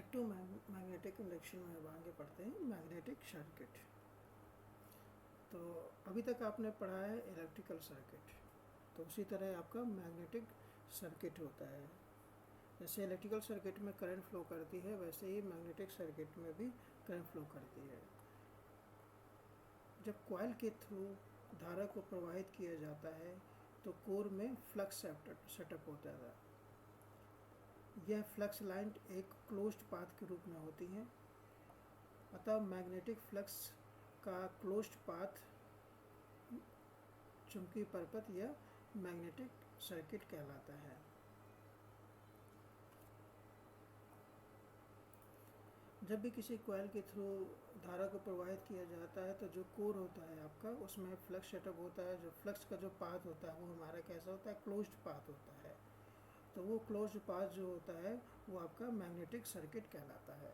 Electromagnetic induction में अब आगे पढ़ते हैं मैग्नेटिक सर्किट। तो अभी तक आपने पढ़ा है इलेक्ट्रिकल सर्किट, तो उसी तरह आपका मैग्नेटिक सर्किट होता है। जैसे इलेक्ट्रिकल सर्किट में करंट फ्लो करती है, वैसे ही मैग्नेटिक सर्किट में भी करंट फ्लो करती है। जब कॉइल के थ्रू धारा को प्रवाहित किया जाता है तो कोर में फ्लक्स सेटअप होता है। यह फ्लक्स लाइन एक क्लोज्ड पाथ के रूप में होती है। अतः मैग्नेटिक फ्लक्स का क्लोज्ड पाथ चुंबकीय परपथ या मैग्नेटिक सर्किट कहलाता है। जब भी किसी कॉइल के थ्रू धारा को प्रवाहित किया जाता है तो जो कोर होता है आपका, उसमें फ्लक्स सेटअप होता है। जो फ्लक्स का जो पाथ होता है वो हमारा कैसा होता है, क्लोज्ड पाथ होता है। तो वो क्लोज्ड पाथ जो होता है वो आपका मैग्नेटिक सर्किट कहलाता है।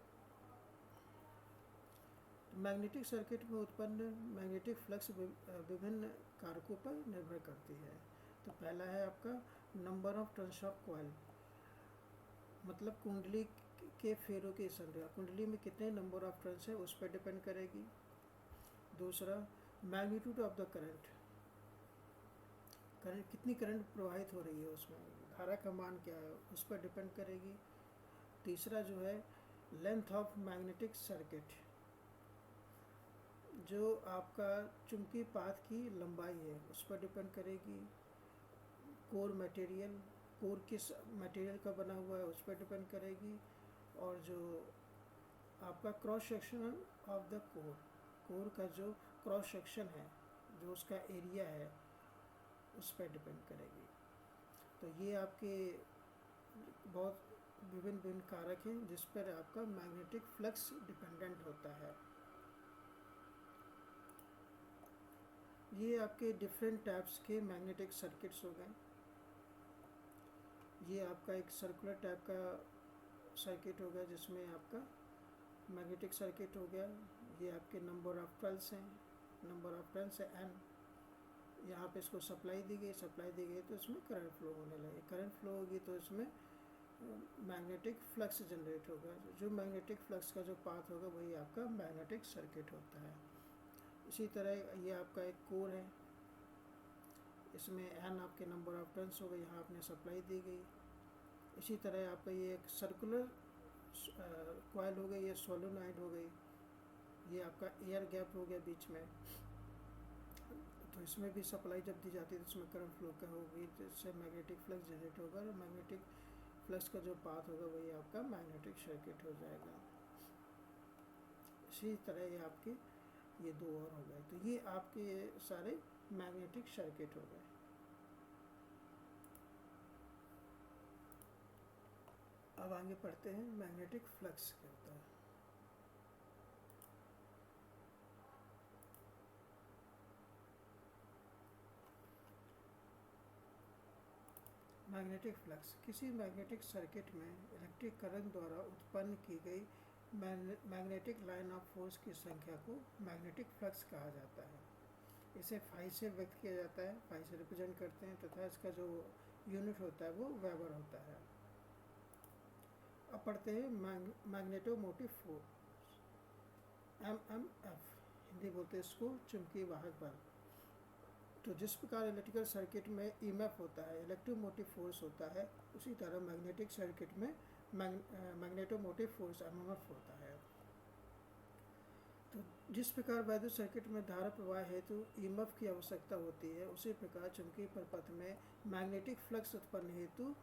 तो मैग्नेटिक सर्किट में उत्पन्न मैग्नेटिक फ्लक्स विभिन्न कारकों पर निर्भर करती है। तो पहला है आपका number of turns of coil, मतलब कुंडली के फेरों की संख्या, कुंडली में कितने नंबर ऑफ टर्न्स है उस पर डिपेंड करेगी। दूसरा मैग्नीट्यूड ऑफ द करंट, कितनी करंट प्रवाहित हो रही है, उसमें धारा का मान क्या है उस पर डिपेंड करेगी। तीसरा जो है लेंथ ऑफ मैग्नेटिक सर्किट, जो आपका चुंबकीय पाथ की लंबाई है उस पर डिपेंड करेगी। कोर मटेरियल, कोर किस मटेरियल का बना हुआ है उस पर डिपेंड करेगी। और जो आपका cross section of the core, core का जो क्रॉस सेक्शन है, जो उसका एरिया है उस पर डिपेंड करेगी। तो ये आपके बहुत विभिन्न विभिन्न कारक हैं जिस पर आपका मैग्नेटिक फ्लक्स डिपेंडेंट होता है। ये आपके डिफरेंट टाइप्स के मैग्नेटिक सर्किट्स हो गए। ये आपका एक सर्कुलर टाइप का सर्किट हो गया जिसमें आपका मैग्नेटिक सर्किट हो गया। ये आपके नंबर ऑफ टर्न्स हैं, नंबर ऑफ टर्न्स है एन। यहाँ पे इसको सप्लाई दी गई तो इसमें करंट फ्लो होने लगे। करंट फ्लो होगी तो इसमें मैग्नेटिक फ्लक्स जनरेट होगा। जो मैग्नेटिक फ्लक्स का जो पाथ होगा वही आपका मैग्नेटिक सर्किट होता है। इसी तरह ये आपका एक कोर है, इसमें एन आपके नंबर ऑफ टर्न्स हो गए, यहाँ आपने सप्लाई दी गई। इसी तरह आपका ये एक सर्कुलर कॉइल हो गई, ये सोलोनॉइड हो गई, ये आपका एयर गैप हो गया बीच में। तो इसमें भी सप्लाई जब दी जाती है तो इसमें करंट फ्लो का होगी, जिससे मैग्नेटिक फ्लक्स जनरेट होगा और मैग्नेटिक फ्लक्स का जो पाथ होगा वही आपका मैग्नेटिक सर्किट हो जाएगा। इसी तरह ये आपके ये दो और हो गए। तो ये आपके सारे मैग्नेटिक सर्किट हो गए। अब आगे पढ़ते हैं मैग्नेटिक फ्लक्स क्या होता है। मैग्नेटिक फ्लक्स किसी मैग्नेटिक सर्किट में इलेक्ट्रिक करंट द्वारा उत्पन्न की गई मैग्नेटिक लाइन ऑफ फोर्स की संख्या को मैग्नेटिक फ्लक्स कहा जाता है। इसे फाई से व्यक्त किया जाता है, फाई से रिप्रेजेंट करते हैं, तथा इसका जो यूनिट होता है वो वेबर होता है। अब पढ़ते हैं मैग्नेटोमोटिव फोर्स, MMF, हिंदी बोलते हैं इसको चुंबकीय वाहक बल। तो जिस प्रकार इलेक्ट्रिकल सर्किट में EMF होता है, इलेक्ट्रोमोटिव फोर्स होता है, उसी तरह मैग्नेटिक सर्किट में मैग्नेटोमोटिव फोर्स MMF होता है। तो जिस प्रकार वैद्युत सर्किट में धारा प्रवाह हेतु EMF की आवश्यकता होती है, उसी प्रकार चुंबकीय परपथ में मैग्नेटिक फ्लक्स उत्पन्न हेतु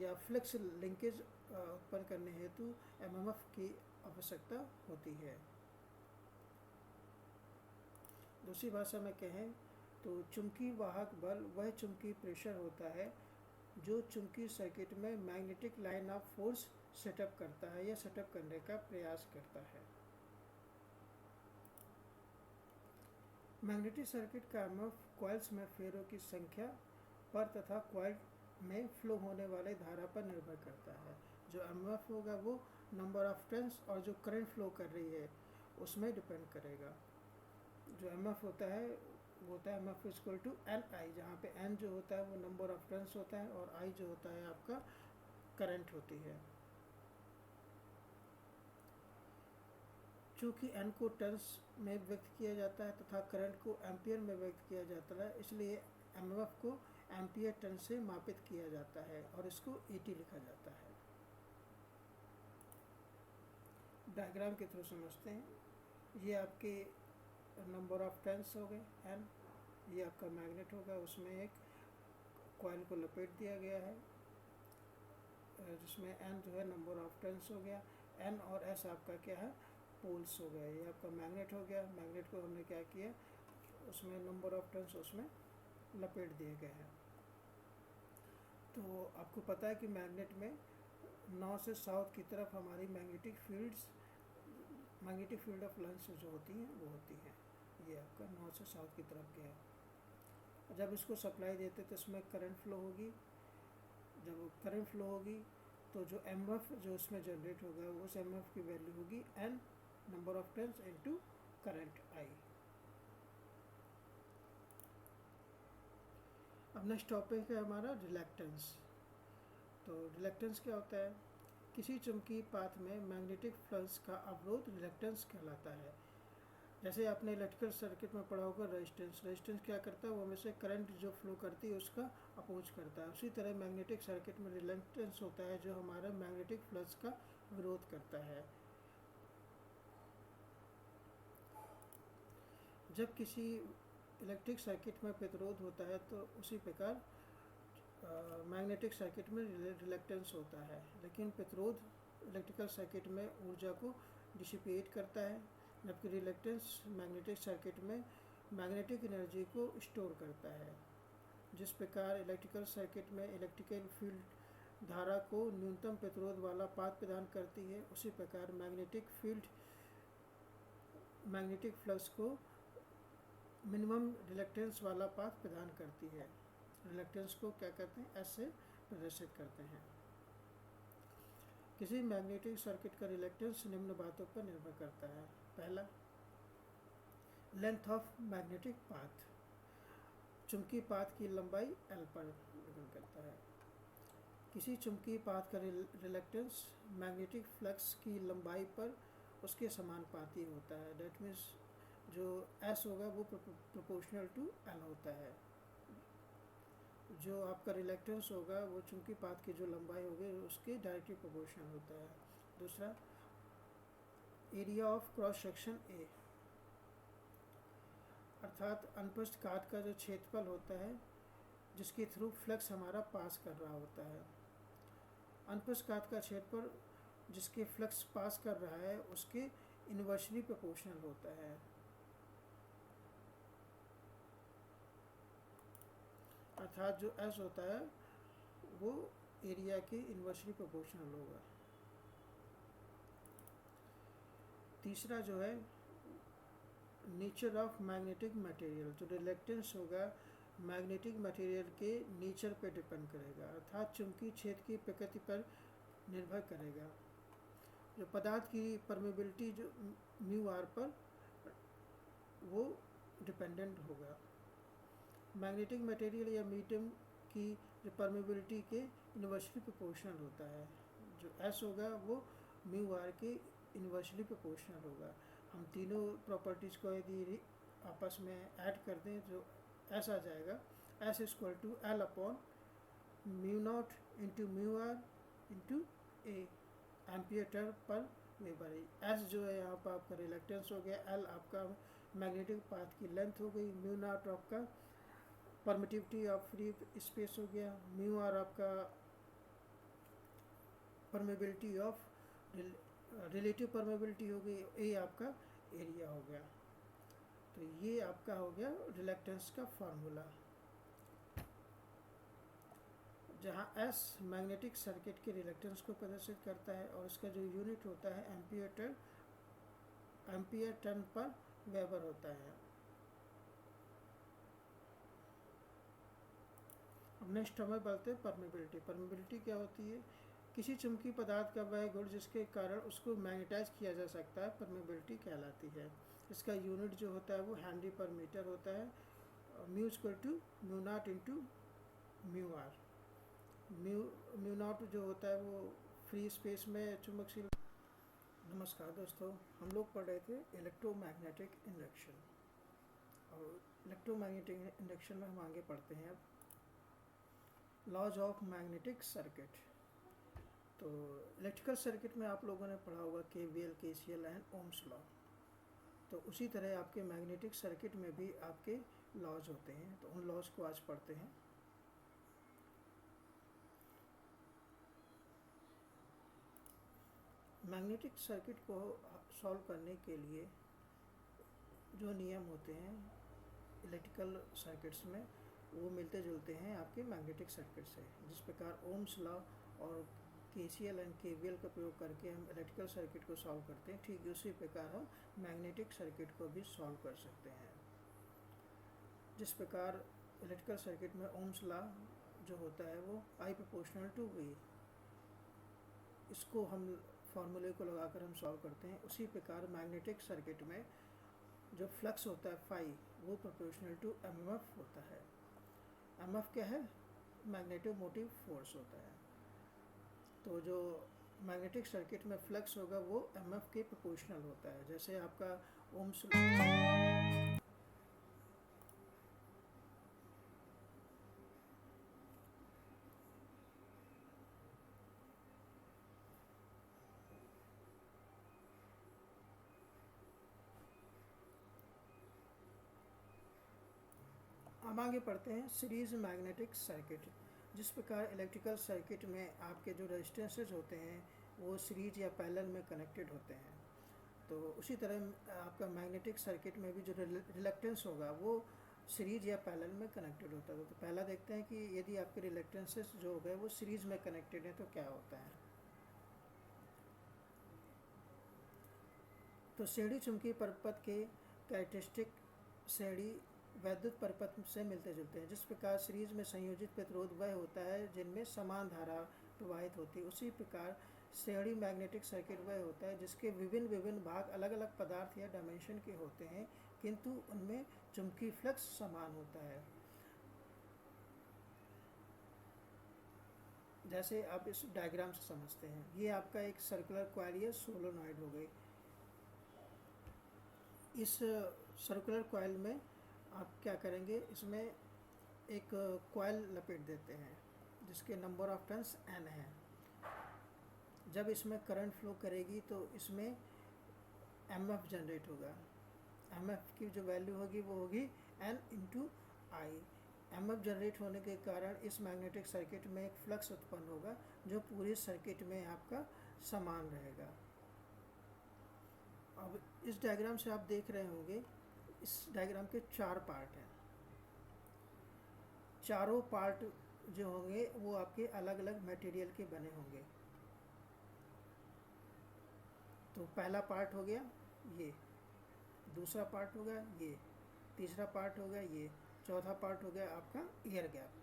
या फ्लक्स लिंकेज उत्पन्न करने हेतु MMF की आवश्यकता होती है। दूसरी भाषा में कहें तो चुंबकीय वाहक बल वह चुंबकीय प्रेशर होता है जो चुंबकीय सर्किट में magnetic line of force setup करता है या सेटअप करने का प्रयास करता है। मैग्नेटिक सर्किट का MMF कॉइल्स में फेरों की संख्या पर तथा कॉइल में फ्लो होने वाले धारा पर निर्भर करता है। जो MMF होगा वो नंबर ऑफ टर्न्स और जो करंट फ्लो कर रही है उसमें डिपेंड करेगा। जो MF होता है वो होता है MF इक्वल टू NI, जहाँ पे N जो होता है वो नंबर ऑफ टर्न्स होता है और I जो होता है आपका करंट होती है। चूँकि एन को टर्न्स में व्यक्त किया जाता है तथा करंट को एम्पियर में व्यक्त किया जाता है, इसलिए एमएफ को एम्पियर टर्न से मापित किया जाता है और इसको एटी लिखा जाता है। डायग्राम के थ्रू समझते हैं। ये आपके नंबर ऑफ टर्न्स हो गए एन, ये आपका मैग्नेट होगा, उसमें एक कॉइल को लपेट दिया गया है जिसमें एन जो है नंबर ऑफ टर्न्स हो गया, एन और एस आपका क्या है, पोल्स हो गए। ये आपका मैग्नेट हो गया, मैग्नेट को हमने क्या किया, उसमें नंबर ऑफ टर्न्स उसमें लपेट दिए गए हैं। तो आपको पता है कि मैग्नेट में नॉर्थ से साउथ की तरफ हमारी मैग्नेटिक फील्ड ऑफ लाइन्स जो होती हैं वो होती हैं। ये आपका नॉर्थ से साउथ की तरफ गया। जब इसको सप्लाई देते तो इसमें करंट फ्लो होगी। जब करंट फ्लो होगी तो जो एमएफ जो इसमें जनरेट होगा उस एमएफ की वैल्यू होगी N number of turns into current I. अब नेक्स्ट टॉपिक है हमारा रिलैक्टेंस। तो रिलैक्टेंस क्या होता है? किसी चुंबकीय पाथ में मैग्नेटिक फ्लक्स का अवरोध रिलैक्टेंस कहलाता है। जैसे आपने इलेक्ट्रिकल सर्किट में पढ़ा होगा रेजिस्टेंस क्या करता है, वो हमेशा करंट जो फ्लो करती है उसका अपोज करता है। उसी तरह मैग्नेटिक सर्किट में रिलैक्टेंस होता है जो हमारा मैग्नेटिक फ्लक्स का विरोध करता है। जब किसी इलेक्ट्रिक सर्किट में प्रतिरोध होता है तो उसी प्रकार मैग्नेटिक सर्किट में रिलैक्टेंस होता है, लेकिन प्रतिरोध इलेक्ट्रिकल सर्किट में ऊर्जा को डिसिपेट करता है, जबकि रिलैक्टेंस मैग्नेटिक सर्किट में मैग्नेटिक एनर्जी को स्टोर करता है। जिस प्रकार इलेक्ट्रिकल सर्किट में इलेक्ट्रिकल फील्ड धारा को न्यूनतम प्रतिरोध वाला पाथ प्रदान करती है, उसी प्रकार मैग्नेटिक फ्लक्स को मिनिमम रिलैक्टेंस वाला पाथ प्रदान करती है। रिलैक्टेंस को क्या कहते हैं, ऐसे प्रदर्शित करते हैं। किसी मैग्नेटिक सर्किट का रिलैक्टेंस निम्न बातों पर निर्भर करता है। पहला, लेंथ ऑफ मैग्नेटिक पाथ, चुंबकीय पाथ की लंबाई एल पर निर्भर करता है। किसी चुंबकीय पाथ का रिलैक्टेंस मैग्नेटिक फ्लक्स की लंबाई पर उसके समानुपाती होता है। दैट मीन्स जो एस होगा वो प्रोपोर्शनल टू एल होता है। जो आपका रिलैक्टेंस होगा वो चुंबकीय पाथ की जो लंबाई होगी उसके डायरेक्टली प्रोपोर्शनल होता है। दूसरा, area of cross section A, अर्थात अनुप्रस्थ काट का जो क्षेत्रफल होता है जिसके थ्रू फ्लक्स हमारा पास कर रहा होता है। अनुप्रस्थ काट का क्षेत्रफल जिसके फ्लक्स पास कर रहा है उसके इन्वर्सली प्रोपोर्शनल होता है। अर्थात जो एस होता है वो एरिया के इन्वर्सली प्रोपोर्शनल होगा। तीसरा जो है नेचर ऑफ मैग्नेटिक मटेरियल, जो रिलैक्टेंस होगा मैग्नेटिक मटेरियल के नेचर पे डिपेंड करेगा, अर्थात चुंबकीय क्षेत्र की प्रकृति पर निर्भर करेगा। जो पदार्थ की परमेबिलिटी जो म्यू आर पर वो डिपेंडेंट होगा। मैग्नेटिक मटेरियल या मीडियम की जो परमेबिलिटी के इन्वर्सली प्रोपोर्शनल होता है। जो एस होगा वो म्यू आर के इन्वर्सली प्रोपोर्शनल होगा। हम तीनों प्रॉपर्टीज़ को यदि आपस में ऐड कर दें तो एस आ जाएगा, S equal to L upon mu not into mu R into A ampere turn पर वेबर। एस जो है यहाँ पर आपका रिलैक्टेंस हो गया, एल आपका मैग्नेटिक पाथ की लेंथ हो गई, म्यू नॉट आपका परमिटिविटी ऑफ फ्री स्पेस हो गया, म्यू आर आपका परमेबिलिटी ऑफ रिलेटिव परमेबिलिटी हो गई, ए आपका एरिया हो गया। तो ये आपका हो गया रिलैक्टेंस का फार्मूला, जहाँ एस मैग्नेटिक सर्किट के रिलैक्टेंस को प्रदर्शित करता है और इसका जो यूनिट होता है एम्पियर टर्न पर वेबर होता है। अब नेक्स्ट हमें बोलते हैं परमेबिलिटी। परमेबिलिटी क्या होती है? किसी चुंबकीय पदार्थ का वह गुण जिसके कारण उसको मैग्नेटाइज किया जा सकता है परमेबिलिटी कहलाती है। इसका यूनिट जो होता है वो हेनरी पर मीटर होता है। Mu equal to mu not into mu R. Mu not जो होता है वो फ्री स्पेस में चुंबकशील नमस्कार दोस्तों, हम लोग पढ़ रहे थे इलेक्ट्रोमैग्नेटिक इंडक्शन। और इलेक्ट्रोमैग्नेटिक इंडक्शन में हम आगे पढ़ते हैं अब लॉज ऑफ मैग्नेटिक सर्किट। तो इलेक्ट्रिकल सर्किट में आप लोगों ने पढ़ा होगा KVL, KCL and Ohm's law. तो उसी तरह आपके मैग्नेटिक सर्किट में भी आपके लॉज होते हैं, तो उन लॉज को आज पढ़ते हैं। मैग्नेटिक सर्किट को सॉल्व करने के लिए जो नियम होते हैं इलेक्ट्रिकल सर्किट्स में, वो मिलते जुलते हैं आपके मैग्नेटिक सर्किट से। जिस प्रकार ओम्स लॉ और केसीएल एंड केवीएल का प्रयोग करके हम इलेक्ट्रिकल सर्किट को सॉल्व करते हैं, ठीक उसी प्रकार हम मैग्नेटिक सर्किट को भी सॉल्व कर सकते हैं। जिस प्रकार इलेक्ट्रिकल सर्किट में ओम्स लॉ जो होता है वो I प्रोपोर्शनल टू V, इसको हम फॉर्मूले को लगाकर हम सॉल्व करते हैं। उसी प्रकार मैग्नेटिक सर्किट में जो फ्लक्स होता है फाई, वो प्रोपोर्शनल टू एमएफ होता है। एमएफ क्या है? मैग्नेटिक मोटिव फोर्स होता है। तो जो मैग्नेटिक सर्किट में फ्लक्स होगा वो एमएफ के प्रोपोर्शनल होता है। जैसे आपका ओम्स हम आगे पढ़ते हैं सीरीज मैग्नेटिक सर्किट। जिस प्रकार इलेक्ट्रिकल सर्किट में आपके जो रेजिस्टेंसेज होते हैं वो सीरीज या पैरेलल में कनेक्टेड होते हैं, तो उसी तरह आपका मैग्नेटिक सर्किट में भी जो रिलक्टेंस होगा वो सीरीज या पैरेलल में कनेक्टेड होता है। तो पहला देखते हैं कि यदि आपके रिलक्टेंसेस जो हो गए वो सीरीज में कनेक्टेड है तो क्या होता है। तो श्रेणी चुंबकीय परपथ के कैरेक्टरिस्टिक श्रेणी वैद्युत परपथ से मिलते जुलते हैं। जिस प्रकार सीरीज में संयोजित प्रतिरोध वह होता है जिनमें समान धारा प्रवाहित होती है, उसी प्रकार श्रेणी मैग्नेटिक सर्किट वह होता है जिसके विभिन्न विभिन्न भाग अलग अलग पदार्थ या डायमेंशन के होते हैं, किंतु उनमें चुंबकीय फ्लक्स समान होता है। जैसे आप इस डायग्राम से समझते हैं, ये आपका एक सर्कुलर कॉइल या सोलोनॉइड हो गई। इस सर्कुलर कॉइल में आप क्या करेंगे, इसमें एक कॉइल लपेट देते हैं जिसके नंबर ऑफ टर्न्स n है। जब इसमें करंट फ्लो करेगी तो इसमें एमएफ जनरेट होगा। एमएफ की जो वैल्यू होगी वो होगी n इंटू आई। एमएफ जनरेट होने के कारण इस मैग्नेटिक सर्किट में एक फ्लक्स उत्पन्न होगा जो पूरे सर्किट में आपका समान रहेगा। अब इस डायग्राम से आप देख रहे होंगे, इस डायग्राम के 4 पार्ट हैं। चारों पार्ट जो होंगे वो आपके अलग अलग मटेरियल के बने होंगे। तो पहला पार्ट हो गया ये, दूसरा पार्ट हो गया ये, तीसरा पार्ट हो गया ये, चौथा पार्ट हो गया आपका एयर गैप।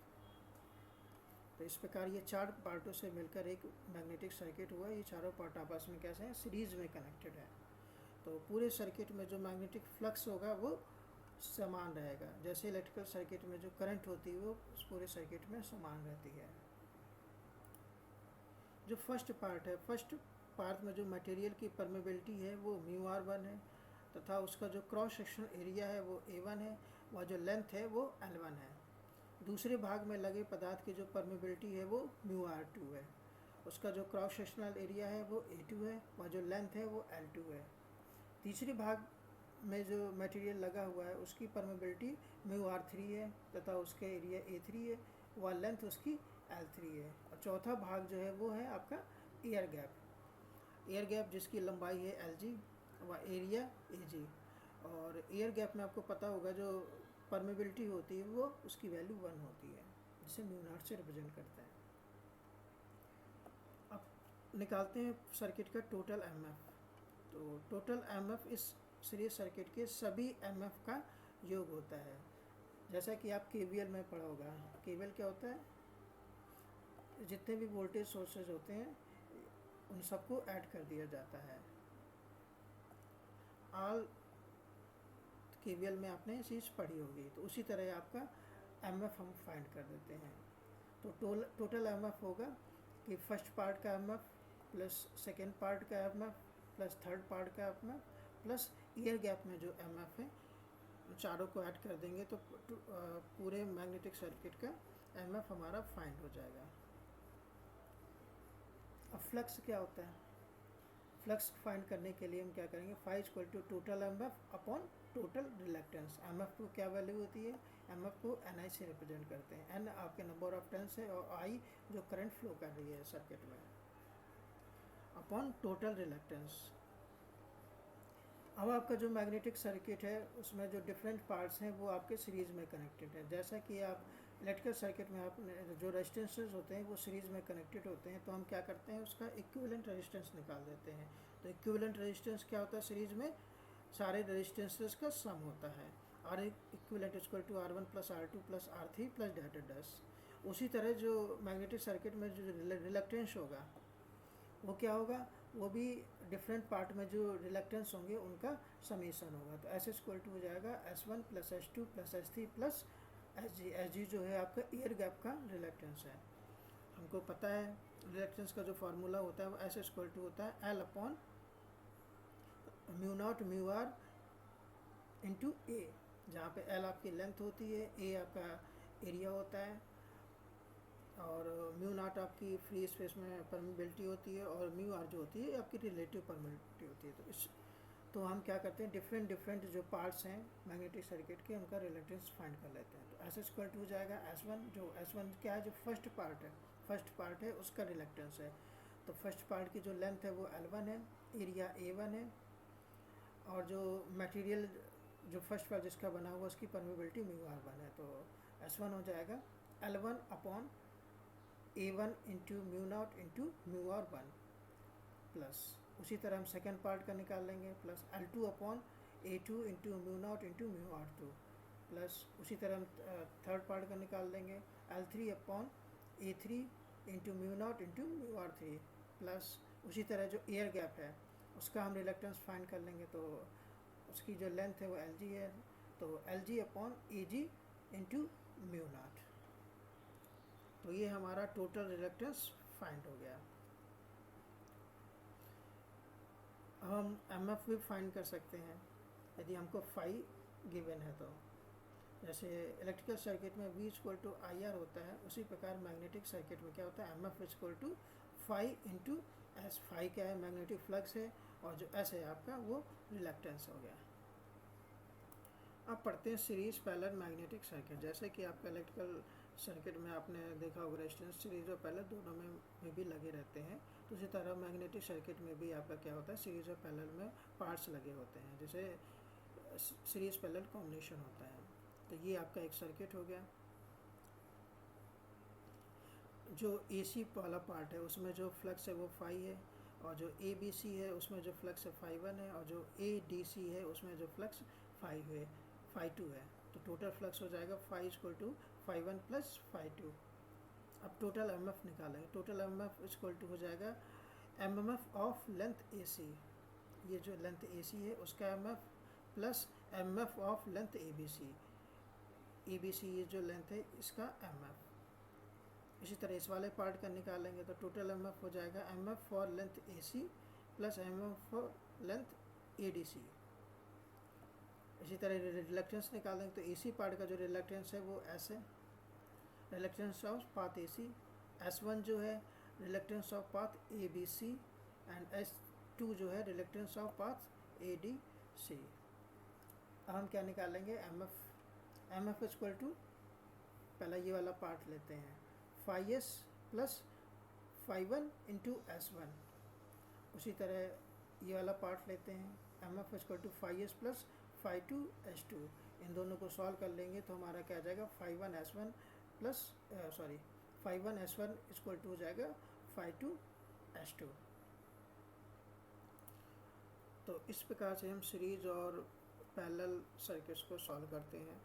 तो इस प्रकार ये 4 पार्टों से मिलकर एक मैग्नेटिक सर्किट हुआ। ये चारों पार्ट आपस में कैसे हैं? सीरीज में कनेक्टेड है। तो पूरे सर्किट में जो मैग्नेटिक फ्लक्स होगा वो समान रहेगा। जैसे इलेक्ट्रिकल सर्किट में जो करंट होती है वो उस पूरे सर्किट में समान रहती है। जो फर्स्ट पार्ट है, फर्स्ट पार्ट में जो मटेरियल की परमेबिलिटी है वो μr1 है, तथा उसका जो क्रॉस सेक्शनल एरिया है वो A1 है, वह जो लेंथ है वो L1 है। दूसरे भाग में लगे पदार्थ की जो परमेबिलिटी है वो μr2 है, उसका जो क्रॉस सेक्शनल एरिया है वो A2 है, वह जो लेंथ है वो L2 है। तीसरे भाग में जो मटेरियल लगा हुआ है उसकी परमेबिलिटी μr3 है, तथा उसका एरिया A3 है, वह लेंथ उसकी L3 है। और चौथा भाग जो है वो है आपका एयर गैप। एयर गैप जिसकी लंबाई है Lg, वह एरिया Ag। और एयर गैप में आपको पता होगा जो परमेबिलिटी होती है वो उसकी वैल्यू 1 होती है, जिसे μ0 से रिप्रेजेंट करते हैं। अब निकालते हैं सर्किट का टोटल एमएफ। तो टोटल एमएफ इस सीरीज सर्किट के सभी एमएफ का योग होता है। जैसा कि आप केवीएल में पढ़ा होगा। केवीएल क्या होता है? जितने भी वोल्टेज सोर्सेज होते हैं उन सबको ऐड कर दिया जाता है। ऑल केवीएल में आपने चीज़ पढ़ी होगी। तो उसी तरह आपका एमएफ हम फाइंड कर देते हैं। तो टोटल एमएफ होगा कि फर्स्ट पार्ट का एमएफ प्लस सेकेंड पार्ट का एमएफ प्लस थर्ड पार्ट का M F plus air gap में जो एम एफ है, चारों को ऐड कर देंगे तो पूरे मैग्नेटिक सर्किट का एम एफ हमारा फाइंड हो जाएगा। अब फ्लक्स क्या होता है? फ्लक्स फाइंड करने के लिए हम क्या करेंगे, phi equal to total M F upon total reluctance. M F को क्या वैल्यू होती है? एम एफ को एन आई से रिप्रेजेंट करते हैं। एन आपके नंबर ऑफ टर्न्स है और आई जो करंट फ्लो कर रही है सर्किट में, अपॉन टोटल रिलक्टेंस। अब आपका जो मैग्नेटिक सर्किट है उसमें जो डिफरेंट पार्ट्स हैं वो आपके सीरीज़ में कनेक्टेड है। जैसा कि आप इलेक्ट्रिकल सर्किट में आप जो रेजिस्टेंसेस होते हैं वो सीरीज़ में कनेक्टेड होते हैं, तो हम क्या करते हैं उसका इक्विवेलेंट रेजिस्टेंस निकाल देते हैं। तो इक्विवेलेंट रेजिस्टेंस क्या होता है? सीरीज़ में सारे रेजिस्टेंसेस का सम होता है। R equivalent equal to R1 plus R2 plus R3 plus dated dash. उसी तरह जो मैग्नेटिक सर्किट में जो रिलक्टेंस होगा वो क्या होगा? वो भी डिफरेंट पार्ट में जो रिलक्टेंस होंगे उनका समीशन होगा। तो एस इक्वल टू हो जाएगा S1 plus S2 plus S3 plus SG। SG जो है आपका ईयर गैप का रिलक्टेंस है। हमको पता है रिलक्टेंस का जो फार्मूला होता है वो एस इक्वल टू होता है L upon mu naught mu R into A, जहाँ पे L आपकी लेंथ होती है, A आपका एरिया होता है और म्यू नॉट आपकी फ्री स्पेस में परमिबिलिटी होती है और म्यू आर जो होती है आपकी रिलेटिव परमिबिलिटी होती है। तो हम क्या करते हैं, डिफरेंट जो पार्ट्स हैं मैग्नेटिक सर्किट के उनका रिलेटेंस फाइंड कर लेते हैं। तो एस इक्वल टू हो जाएगा S1, जो S1 क्या है? जो फर्स्ट पार्ट है उसका रिलेक्टेंस है। तो फर्स्ट पार्ट की जो लेंथ है वो L1 है, एरिया A1 है और जो मटेरियल जो फर्स्ट पार्ट जिसका बना हुआ उसकी परमिबिलिटी म्यू R1 है। तो S1 हो जाएगा L1 upon A1 into mu not into mu R1 plus उसी तरह हम सेकेंड पार्ट का निकाल लेंगे plus L2 upon A2 into mu not into mu R2 plus उसी तरह हम थर्ड पार्ट का निकाल लेंगे L3 upon A3 into mu not into mu R3 plus उसी तरह जो एयर गैप है उसका हम रिलक्टेंस फाइंड कर लेंगे। तो उसकी जो लेंथ है वो Lg है, तो Lg upon Ag into mu naught. तो ये हमारा टोटल रिलक्टेंस फाइंड हो गया। अब हम एम एफ भी फाइंड कर सकते हैं यदि हमको फाई गिवन है। तो जैसे इलेक्ट्रिकल सर्किट में V equal to I R होता है, उसी प्रकार मैग्नेटिक सर्किट में क्या होता है, M F equal to phi into S. Phi क्या है? मैग्नेटिक फ्लक्स है और जो एस है आपका वो रिलक्टेंस हो गया। अब पढ़ते हैं सीरीज पैरेलल मैग्नेटिक सर्किट। जैसे कि आपका इलेक्ट्रिकल सर्किट में आपने देखा होगा रेजिस्टेंस सीरीज और पैरेलल दोनों में भी लगे रहते हैं, तो उसी तरह मैग्नेटिक सर्किट में भी आपका क्या होता है, सीरीज और पैरेलल में पार्ट्स लगे होते हैं, जैसे सीरीज पैरेलल कॉम्बिनेशन होता है। तो ये आपका एक सर्किट हो गया। जो AC वाला पार्ट है उसमें जो फ्लक्स है वो फाई है और जो ABC है उसमें जो फ्लक्स है फाई 1 है और जो ADC है उसमें जो फ्लक्स फाई 2 है। तो टोटल फ्लक्स हो जाएगा phi equal to phi 1 plus phi 2। अब टोटल MF निकालेंगे। टोटल MF इक्वल टू हो जाएगा MMF ऑफ लेंथ AC, ये जो लेंथ AC है उसका MF plus MF of length ABC ये जो लेंथ है इसका MF। इसी तरह इस वाले पार्ट का निकालेंगे तो टोटल MF हो जाएगा MF for length AC plus MF for length ADC। इसी तरह रिलक्टेंस निकालेंगे तो AC पार्ट का जो रिलक्टेंस है वो S है, reluctance of path AC। S1 जो है reluctance of path ABC and S2 जो है रिलक्टेंस ऑफ पाथ ADC। अब हम क्या निकालेंगे, MF इक्वल टू पहला ये वाला पार्ट लेते हैं phi S plus phi 1 into S1। उसी तरह ये वाला पार्ट लेते हैं MF equal to phi S plus phi 2 S2। इन दोनों को सॉल्व कर लेंगे तो हमारा क्या आ जाएगा, phi 1 S1 plus phi 1 S1 equal to हो जाएगा फाई 2 S2। तो इस प्रकार से हम सीरीज और पैरेलल सर्किट्स को सॉल्व करते हैं।